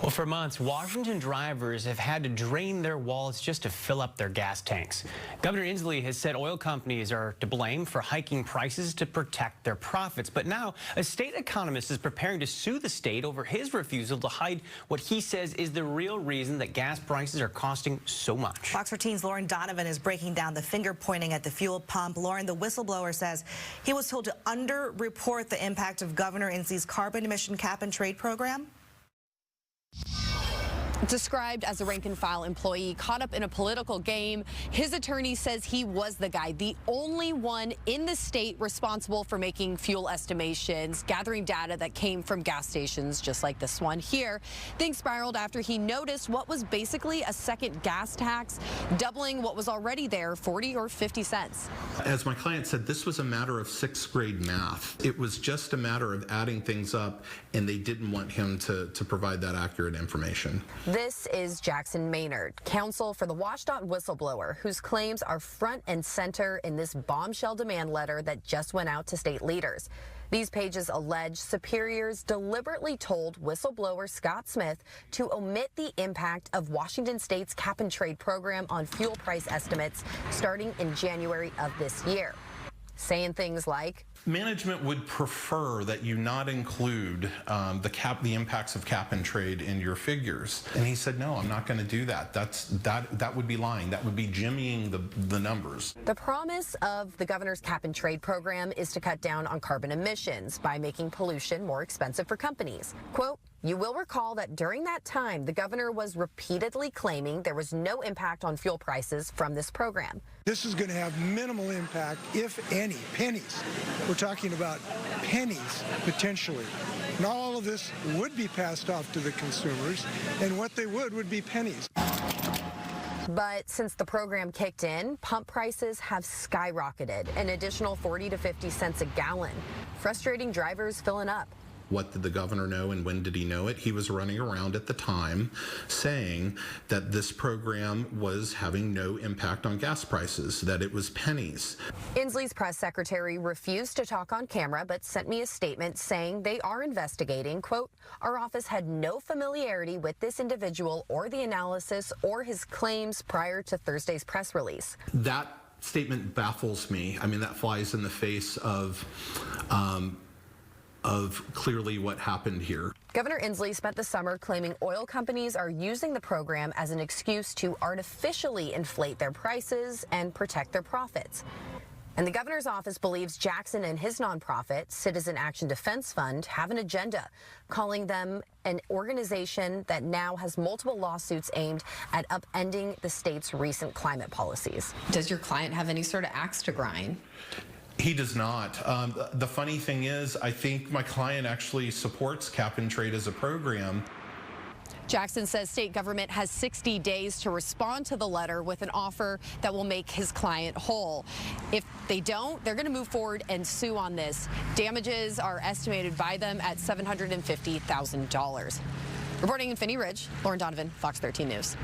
Well, for months, Washington drivers have had to drain their wallets just to fill up their gas tanks. Governor Inslee has said oil companies are to blame for hiking prices to protect their profits. But now a state economist is preparing to sue the state over his refusal to hide what he says is the real reason that gas prices are costing so much. Fox 13's Lauren Donovan is breaking down the finger pointing at the fuel pump. Lauren, the whistleblower says he was told to underreport the impact of Governor Inslee's carbon emission cap and trade program. Described as a rank-and-file employee caught up in a political game, his attorney says he was the guy, the only one in the state responsible for making fuel estimations, gathering data that came from gas stations just like this one here. Things spiraled after he noticed what was basically a second gas tax, doubling what was already there, 40 or 50 cents. As my client said, this was a matter of sixth grade math. It was just a matter of adding things up, and they didn't want him to provide that accurate information. This is Jackson Maynard, counsel for the WSDOT whistleblower, whose claims are front and center in this bombshell demand letter that just went out to state leaders. These pages allege superiors deliberately told whistleblower Scott Smith to omit the impact of Washington State's cap and trade program on fuel price estimates starting in January of this year. Saying things like, management would prefer that you not include the impacts of cap and trade in your figures. And he said, no, I'm not going to do that. That would be lying. That would be jimmying the numbers. The promise of the governor's cap and trade program is to cut down on carbon emissions by making pollution more expensive for companies. Quote, you will recall that during that time, the governor was repeatedly claiming there was no impact on fuel prices from this program. This is going to have minimal impact, if any, pennies. We're talking about pennies, potentially. Not all of this would be passed off to the consumers, and what they would be pennies. But since the program kicked in, pump prices have skyrocketed, an additional 40 to 50 cents a gallon, frustrating drivers filling up. What did the governor know and when did he know it? He was running around at the time saying that this program was having no impact on gas prices, that it was pennies. Inslee's press secretary refused to talk on camera, but sent me a statement saying they are investigating. Quote, our office had no familiarity with this individual or the analysis or his claims prior to Thursday's press release. That statement baffles me. I mean, that flies in the face of clearly what happened here. Governor Inslee spent the summer claiming oil companies are using the program as an excuse to artificially inflate their prices and protect their profits. And the governor's office believes Jackson and his nonprofit, Citizen Action Defense Fund, have an agenda, calling them an organization that now has multiple lawsuits aimed at upending the state's recent climate policies. Does your client have any sort of axe to grind? He does not. The funny thing is, I think my client actually supports cap and trade as a program. Jackson says state government has 60 days to respond to the letter with an offer that will make his client whole. If they don't, they're going to move forward and sue on this. Damages are estimated by them at $750,000. Reporting in Finney Ridge, Lauren Donovan, Fox 13 News.